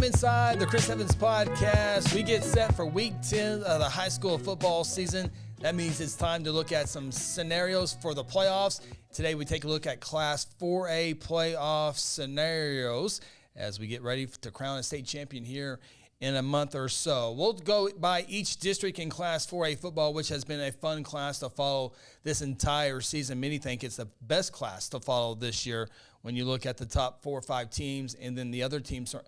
inside the Chris Evans Podcast. We get set for week 10 of the high school football season. That means it's time to look at some scenarios for the playoffs. Today we take a look at Class 4A playoff scenarios as we get ready to crown a state champion here in a month or so. We'll go by each district in Class 4A football, which has been a fun class to follow this entire season. Many think it's the best class to follow this year when you look at the top 4 or 5 teams, and then the other teams are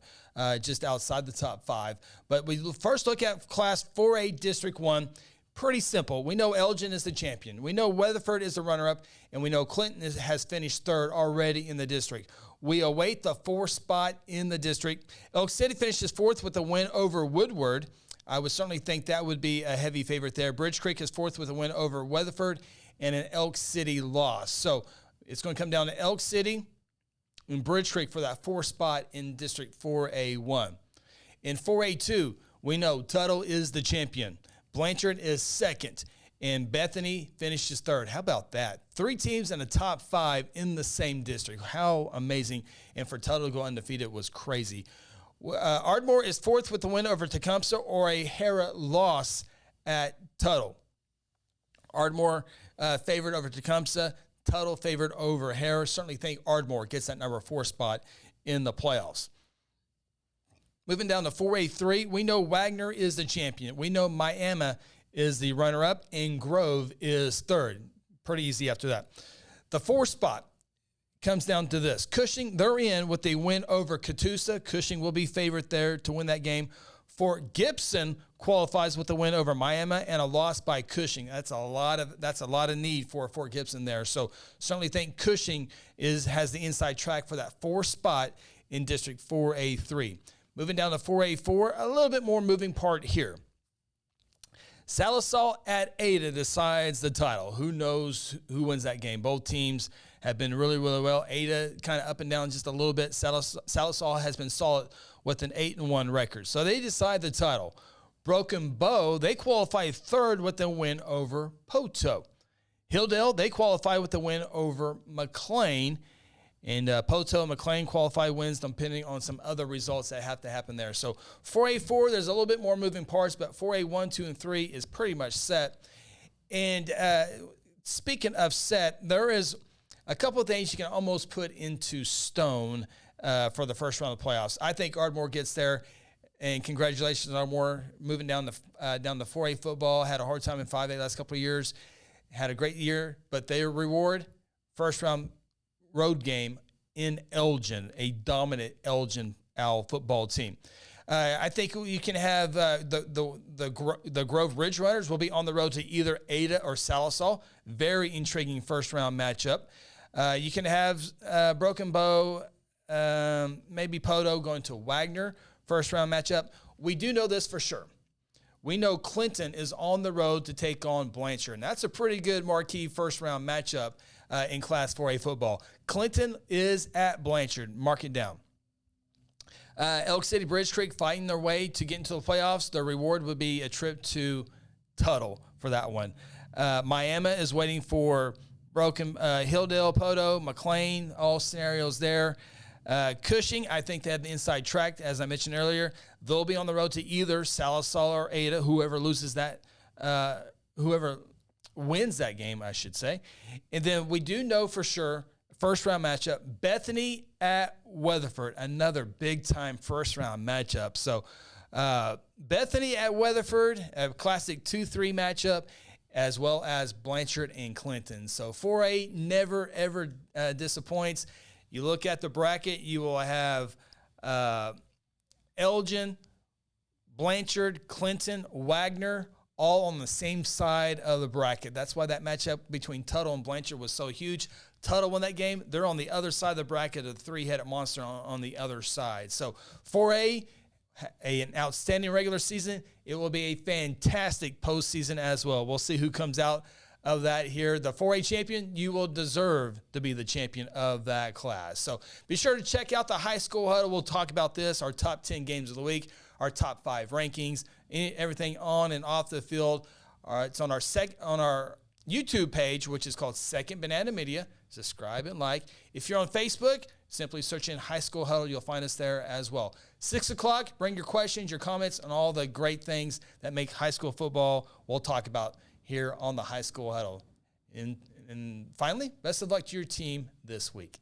just outside the top 5. But we first look at Class 4A District 1. Pretty simple. We know Elgin is the champion. We know Weatherford is the runner-up, and we know Clinton has finished third already in the district. We await the 4th spot in the district. Elk City finishes 4th with a win over Woodward. I would certainly think that would be a heavy favorite there. Bridge Creek is 4th with a win over Weatherford and an Elk City loss. So it's going to come down to Elk City and Bridge Creek for that 4th spot in District 4A1. In 4A2, we know Tuttle is the champion. Blanchard is 2nd, and Bethany finishes 3rd. How about that? 3 teams in the top 5 in the same district. How amazing. And for Tuttle to go undefeated was crazy. Ardmore is 4th with the win over Tecumseh or a Hera loss at Tuttle. Ardmore favored over Tecumseh. Tuttle favored over Hera. Certainly think Ardmore gets that number 4 spot in the playoffs. Moving down to 4A3, we know Wagner is the champion. We know Miami is the runner-up, and Grove is 3rd. Pretty easy after that. The 4th spot comes down to this. Cushing, they're in with the win over Catoosa. Cushing will be favored there to win that game. Fort Gibson qualifies with a win over Miami and a loss by Cushing. That's a lot of need for Fort Gibson there. So certainly think Cushing has the inside track for that 4th spot in District 4A3. Moving down to 4A4, a little bit more moving part here. Sallisaw at Ada decides the title. Who knows who wins that game? Both teams have been really, really well. Ada kind of up and down just a little bit. Sallisaw has been solid with an 8-1 record. So they decide the title. Broken Bow, they qualify 3rd with a win over Poto. Hilldale, they qualify with a win over McLean. And Poto and McLean qualify wins depending on some other results that have to happen there. So 4A4, there's a little bit more moving parts, but 4A1, 2, and 3 is pretty much set. And speaking of set, there is a couple of things you can almost put into stone for the first round of the playoffs. I think Ardmore gets there, and congratulations, Ardmore, moving down the 4A football. Had a hard time in 5A last couple of years. Had a great year, but their reward, first round road game in Elgin, a dominant Elgin Owl football team. I think you can have the Grove Ridge Runners will be on the road to either Ada or Sallisaw. Very intriguing first round matchup. You can have Broken Bow, maybe Poto going to Wagner, first round matchup. We do know this for sure. We know Clinton is on the road to take on Blanchard, and that's a pretty good marquee first round matchup in Class 4A football. Clinton is at Blanchard. Mark it down. Elk City Bridge Creek fighting their way to get into the playoffs. Their reward would be a trip to Tuttle for that one. Miami is waiting for Hilldale, Poto, McLean, all scenarios there. Cushing, I think they have the inside track, as I mentioned earlier. They'll be on the road to either Sallisaw or Ada, whoever loses that, whoever wins that game, I should say. And then we do know for sure, first round matchup, Bethany at Weatherford, another big time first round matchup. So Bethany at Weatherford, a classic 2-3 matchup, as well as Blanchard and Clinton. So 4A never, ever disappoints. You look at the bracket, you will have Elgin, Blanchard, Clinton, Wagner, all on the same side of the bracket. That's why that matchup between Tuttle and Blanchard was so huge. Tuttle won that game. They're on the other side of the bracket of the three-headed monster on the other side. So 4A, an outstanding regular season. It will be a fantastic postseason as well. We'll see who comes out of that here. The 4A champion, you will deserve to be the champion of that class. So be sure to check out the High School Huddle. We'll talk about this, our top 10 games of the week, our top 5 rankings, everything on and off the field. It's on our YouTube page, which is called Second Banana Media. Subscribe and like. If you're on Facebook, simply search in High School Huddle. You'll find us there as well. 6 o'clock, bring your questions, your comments, and all the great things that make high school football we'll talk about here on the High School Huddle. And finally, best of luck to your team this week.